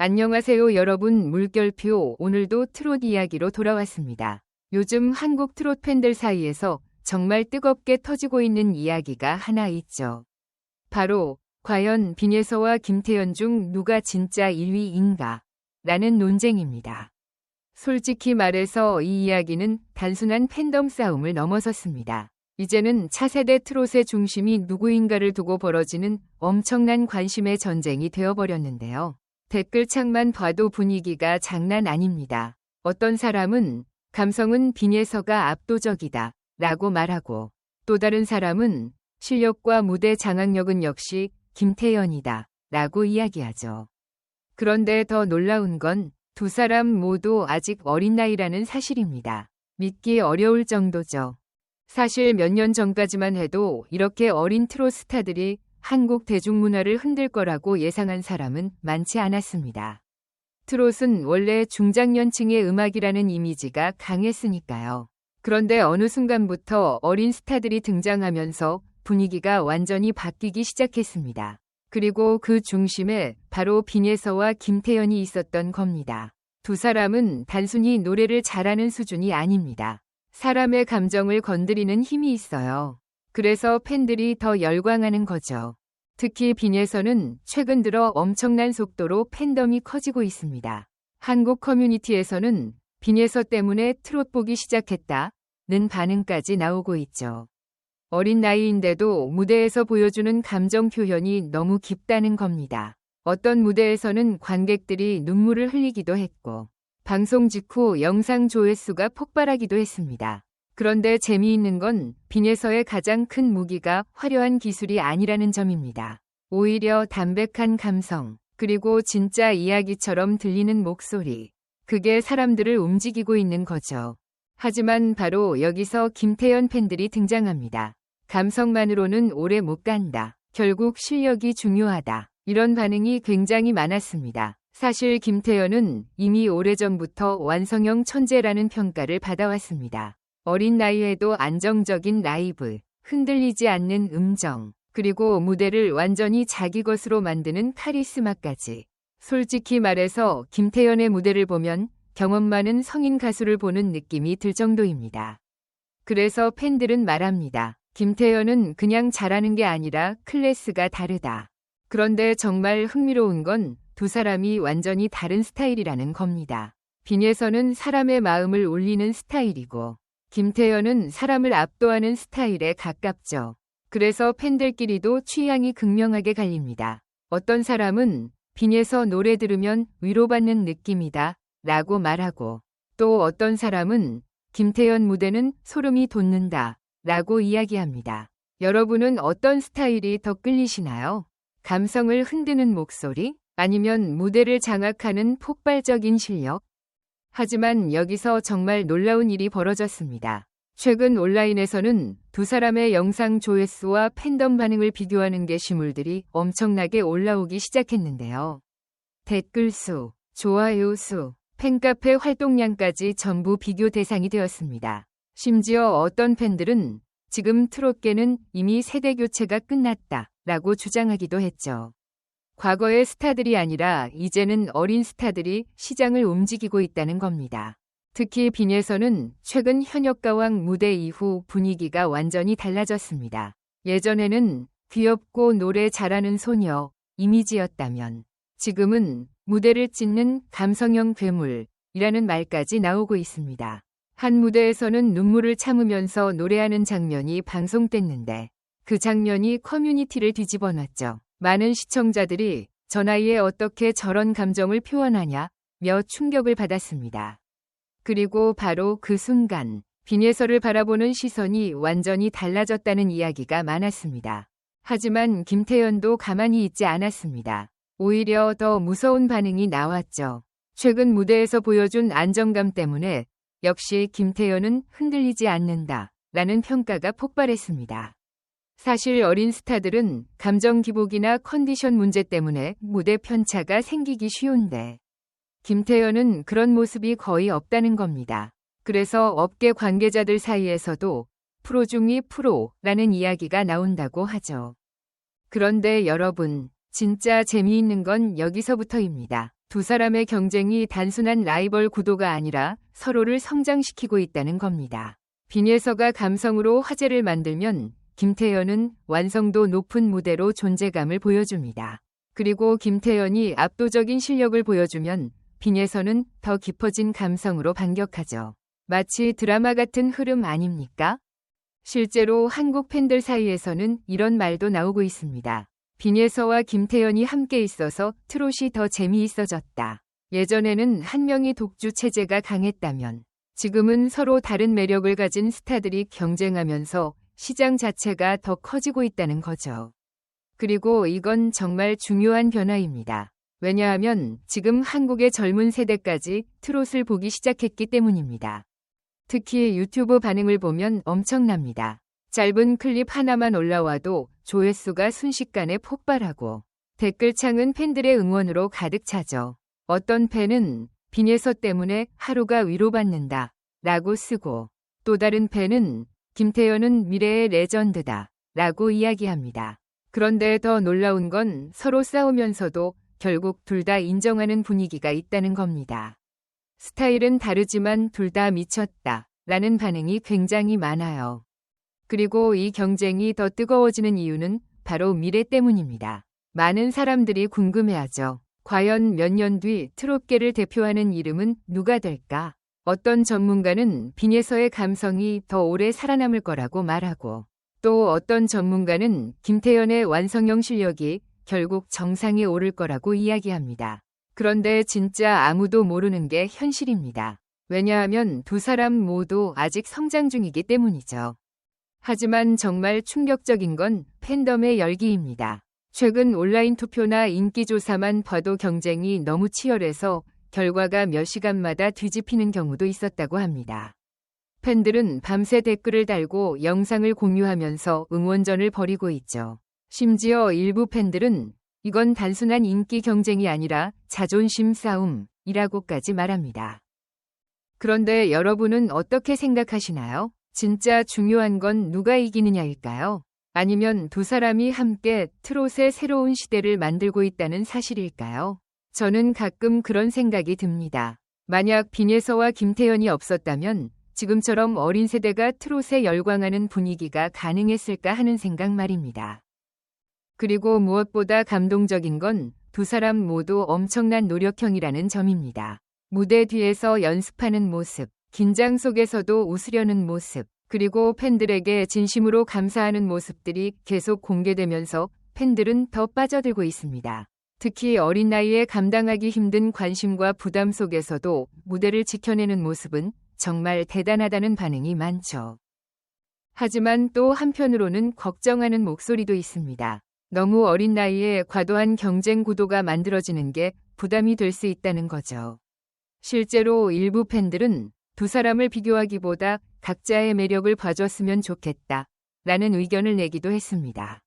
안녕하세요 여러분, 물결표 오늘도 트롯 이야기로 돌아왔습니다. 요즘 한국 트롯 팬들 사이에서 정말 뜨겁게 터지고 있는 이야기가 하나 있죠. 바로 과연 빈예서와 김태연 중 누가 진짜 1위인가? 라는 논쟁입니다. 솔직히 말해서 이 이야기는 단순한 팬덤 싸움을 넘어섰습니다. 이제는 차세대 트롯의 중심이 누구인가를 두고 벌어지는 엄청난 관심의 전쟁이 되어버렸는데요. 댓글창만 봐도 분위기가 장난 아닙니다. 어떤 사람은 감성은 빈예서가 압도적이다 라고 말하고, 또 다른 사람은 실력과 무대 장악력은 역시 김태연이다 라고 이야기하죠. 그런데 더 놀라운 건 두 사람 모두 아직 어린 나이라는 사실입니다. 믿기 어려울 정도죠. 사실 몇 년 전까지만 해도 이렇게 어린 트롯 스타들이 한국 대중문화를 흔들 거라고 예상한 사람은 많지 않았습니다. 트롯은 원래 중장년층의 음악이라는 이미지가 강했으니까요. 그런데 어느 순간부터 어린 스타들이 등장하면서 분위기가 완전히 바뀌기 시작했습니다. 그리고 그 중심에 바로 빈예서와 김태연이 있었던 겁니다. 두 사람은 단순히 노래를 잘하는 수준이 아닙니다. 사람의 감정을 건드리는 힘이 있어요. 그래서 팬들이 더 열광하는 거죠. 특히 빈예서는 최근 들어 엄청난 속도로 팬덤이 커지고 있습니다. 한국 커뮤니티에서는 빈예서 때문에 트롯 보기 시작했다는 반응까지 나오고 있죠. 어린 나이인데도 무대에서 보여주는 감정 표현이 너무 깊다는 겁니다. 어떤 무대에서는 관객들이 눈물을 흘리기도 했고, 방송 직후 영상 조회수가 폭발하기도 했습니다. 그런데 재미있는 건 빈예서의 가장 큰 무기가 화려한 기술이 아니라는 점입니다. 오히려 담백한 감성, 그리고 진짜 이야기처럼 들리는 목소리, 그게 사람들을 움직이고 있는 거죠. 하지만 바로 여기서 김태연 팬들이 등장합니다. 감성만으로는 오래 못 간다. 결국 실력이 중요하다. 이런 반응이 굉장히 많았습니다. 사실 김태연은 이미 오래전부터 완성형 천재라는 평가를 받아왔습니다. 어린 나이에도 안정적인 라이브, 흔들리지 않는 음정, 그리고 무대를 완전히 자기 것으로 만드는 카리스마까지. 솔직히 말해서 김태연의 무대를 보면 경험 많은 성인 가수를 보는 느낌이 들 정도입니다. 그래서 팬들은 말합니다. 김태연은 그냥 잘하는 게 아니라 클래스가 다르다. 그런데 정말 흥미로운 건 두 사람이 완전히 다른 스타일이라는 겁니다. 빈예서는 사람의 마음을 울리는 스타일이고, 김태연은 사람을 압도하는 스타일에 가깝죠. 그래서 팬들끼리도 취향이 극명하게 갈립니다. 어떤 사람은 빈예서 노래 들으면 위로받는 느낌이다 라고 말하고, 또 어떤 사람은 김태연 무대는 소름이 돋는다 라고 이야기합니다. 여러분은 어떤 스타일이 더 끌리시나요? 감성을 흔드는 목소리? 아니면 무대를 장악하는 폭발적인 실력? 하지만 여기서 정말 놀라운 일이 벌어졌습니다. 최근 온라인에서는 두 사람의 영상 조회수와 팬덤 반응을 비교하는 게시물들이 엄청나게 올라오기 시작했는데요. 댓글 수, 좋아요 수, 팬카페 활동량까지 전부 비교 대상이 되었습니다. 심지어 어떤 팬들은 지금 트롯계는 이미 세대 교체가 끝났다 라고 주장하기도 했죠. 과거의 스타들이 아니라 이제는 어린 스타들이 시장을 움직이고 있다는 겁니다. 특히 빈예서는 최근 현역가왕 무대 이후 분위기가 완전히 달라졌습니다. 예전에는 귀엽고 노래 잘하는 소녀 이미지였다면 지금은 무대를 찢는 감성형 괴물이라는 말까지 나오고 있습니다. 한 무대에서는 눈물을 참으면서 노래하는 장면이 방송됐는데 그 장면이 커뮤니티를 뒤집어 놨죠. 많은 시청자들이 저 나이에 어떻게 저런 감정을 표현하냐며 충격을 받았습니다. 그리고 바로 그 순간 빈예서를 바라보는 시선이 완전히 달라졌다는 이야기가 많았습니다. 하지만 김태연도 가만히 있지 않았습니다. 오히려 더 무서운 반응이 나왔죠. 최근 무대에서 보여준 안정감 때문에 역시 김태연은 흔들리지 않는다 라는 평가가 폭발했습니다. 사실 어린 스타들은 감정 기복이나 컨디션 문제 때문에 무대 편차가 생기기 쉬운데 김태연은 그런 모습이 거의 없다는 겁니다. 그래서 업계 관계자들 사이에서도 프로 중의 프로라는 이야기가 나온다고 하죠. 그런데 여러분, 진짜 재미있는 건 여기서부터입니다. 두 사람의 경쟁이 단순한 라이벌 구도가 아니라 서로를 성장시키고 있다는 겁니다. 빈예서가 감성으로 화제를 만들면 김태현은 완성도 높은 무대로 존재감을 보여줍니다. 그리고 김태현이 압도적인 실력을 보여주면 빈예서는 더 깊어진 감성으로 반격하죠. 마치 드라마 같은 흐름 아닙니까? 실제로 한국 팬들 사이에서는 이런 말도 나오고 있습니다. 빈예서와 김태현이 함께 있어서 트롯이 더 재미있어졌다. 예전에는 한 명이 독주 체제가 강했다면 지금은 서로 다른 매력을 가진 스타들이 경쟁하면서 시장 자체가 더 커지고 있다는 거죠. 그리고 이건 정말 중요한 변화입니다. 왜냐하면 지금 한국의 젊은 세대까지 트롯을 보기 시작했기 때문입니다. 특히 유튜브 반응을 보면 엄청납니다. 짧은 클립 하나만 올라와도 조회수가 순식간에 폭발하고 댓글창은 팬들의 응원으로 가득 차죠. 어떤 팬은 빈예서 때문에 하루가 위로받는다 라고 쓰고 또 다른 팬은 김태현은 미래의 레전드다 라고 이야기합니다. 그런데 더 놀라운 건 서로 싸우면서도 결국 둘 다 인정하는 분위기가 있다는 겁니다. 스타일은 다르지만 둘 다 미쳤다 라는 반응이 굉장히 많아요. 그리고 이 경쟁이 더 뜨거워지는 이유는 바로 미래 때문입니다. 많은 사람들이 궁금해하죠. 과연 몇 년 뒤 트롯계를 대표하는 이름은 누가 될까? 어떤 전문가는 빈예서의 감성이 더 오래 살아남을 거라고 말하고 또 어떤 전문가는 김태현의 완성형 실력이 결국 정상에 오를 거라고 이야기합니다. 그런데 진짜 아무도 모르는 게 현실입니다. 왜냐하면 두 사람 모두 아직 성장 중이기 때문이죠. 하지만 정말 충격적인 건 팬덤의 열기입니다. 최근 온라인 투표나 인기조사만 봐도 경쟁이 너무 치열해서 결과가 몇 시간마다 뒤집히는 경우도 있었다고 합니다. 팬들은 밤새 댓글을 달고 영상을 공유하면서 응원전을 벌이고 있죠. 심지어 일부 팬들은 이건 단순한 인기 경쟁이 아니라 자존심 싸움이라고까지 말합니다. 그런데 여러분은 어떻게 생각하시나요? 진짜 중요한 건 누가 이기느냐일까요? 아니면 두 사람이 함께 트롯의 새로운 시대를 만들고 있다는 사실일까요? 저는 가끔 그런 생각이 듭니다. 만약 빈예서와 김태현이 없었다면 지금처럼 어린 세대가 트롯에 열광하는 분위기가 가능했을까 하는 생각 말입니다. 그리고 무엇보다 감동적인 건 두 사람 모두 엄청난 노력형이라는 점입니다. 무대 뒤에서 연습하는 모습, 긴장 속에서도 웃으려는 모습, 그리고 팬들에게 진심으로 감사하는 모습들이 계속 공개되면서 팬들은 더 빠져들고 있습니다. 특히 어린 나이에 감당하기 힘든 관심과 부담 속에서도 무대를 지켜내는 모습은 정말 대단하다는 반응이 많죠. 하지만 또 한편으로는 걱정하는 목소리도 있습니다. 너무 어린 나이에 과도한 경쟁 구도가 만들어지는 게 부담이 될 수 있다는 거죠. 실제로 일부 팬들은 두 사람을 비교하기보다 각자의 매력을 봐줬으면 좋겠다 라는 의견을 내기도 했습니다.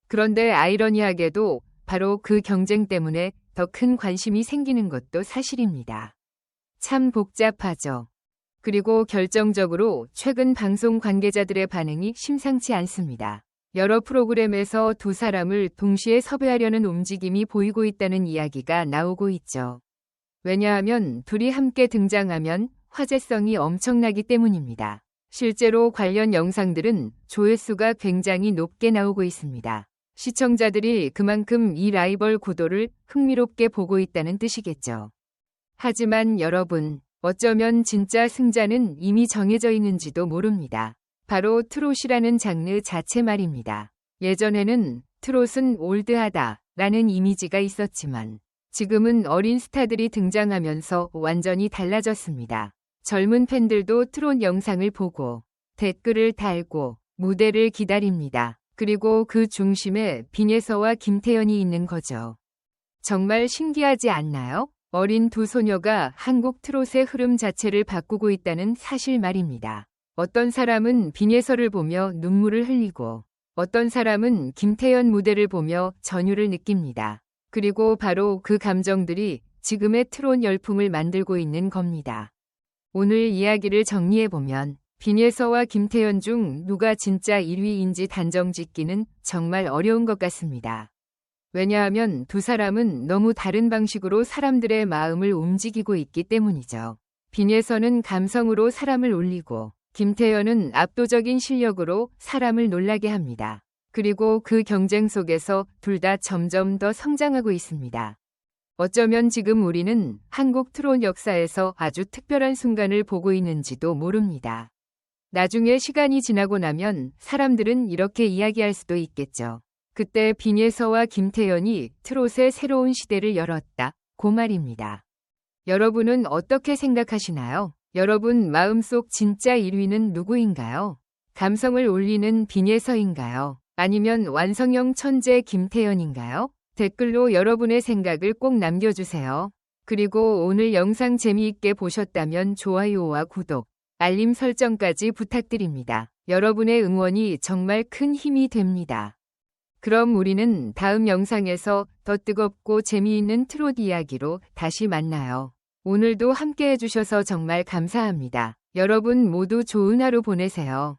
그런데 아이러니하게도 바로 그 경쟁 때문에 더 큰 관심이 생기는 것도 사실입니다. 참 복잡하죠. 그리고 결정적으로 최근 방송 관계자들의 반응이 심상치 않습니다. 여러 프로그램에서 두 사람을 동시에 섭외하려는 움직임이 보이고 있다는 이야기가 나오고 있죠. 왜냐하면 둘이 함께 등장하면 화제성이 엄청나기 때문입니다. 실제로 관련 영상들은 조회수가 굉장히 높게 나오고 있습니다. 시청자들이 그만큼 이 라이벌 구도를 흥미롭게 보고 있다는 뜻이겠죠. 하지만 여러분, 어쩌면 진짜 승자는 이미 정해져 있는지도 모릅니다. 바로 트롯이라는 장르 자체 말입니다. 예전에는 트롯은 올드하다 라는 이미지가 있었지만 지금은 어린 스타들이 등장하면서 완전히 달라졌습니다. 젊은 팬들도 트롯 영상을 보고 댓글을 달고 무대를 기다립니다. 그리고 그 중심에 빈예서와 김태현이 있는 거죠. 정말 신기하지 않나요? 어린 두 소녀가 한국 트롯의 흐름 자체를 바꾸고 있다는 사실 말입니다. 어떤 사람은 빈예서를 보며 눈물을 흘리고 어떤 사람은 김태현 무대를 보며 전율을 느낍니다. 그리고 바로 그 감정들이 지금의 트롯 열풍을 만들고 있는 겁니다. 오늘 이야기를 정리해보면 빈예서와 김태현 중 누가 진짜 1위인지 단정 짓기는 정말 어려운 것 같습니다. 왜냐하면 두 사람은 너무 다른 방식으로 사람들의 마음을 움직이고 있기 때문이죠. 빈예선은 감성으로 사람을 울리고 김태현은 압도적인 실력으로 사람을 놀라게 합니다. 그리고 그 경쟁 속에서 둘 다 점점 더 성장하고 있습니다. 어쩌면 지금 우리는 한국 트롯 역사에서 아주 특별한 순간을 보고 있는지도 모릅니다. 나중에 시간이 지나고 나면 사람들은 이렇게 이야기할 수도 있겠죠. 그때 빈예서와 김태현이 트롯의 새로운 시대를 열었다. 그 말입니다. 여러분은 어떻게 생각하시나요? 여러분 마음속 진짜 1위는 누구인가요? 감성을 울리는 빈예서인가요? 아니면 완성형 천재 김태현인가요? 댓글로 여러분의 생각을 꼭 남겨주세요. 그리고 오늘 영상 재미있게 보셨다면 좋아요와 구독, 알림 설정까지 부탁드립니다. 여러분의 응원이 정말 큰 힘이 됩니다. 그럼 우리는 다음 영상에서 더 뜨겁고 재미있는 트롯 이야기로 다시 만나요. 오늘도 함께 해주셔서 정말 감사합니다. 여러분 모두 좋은 하루 보내세요.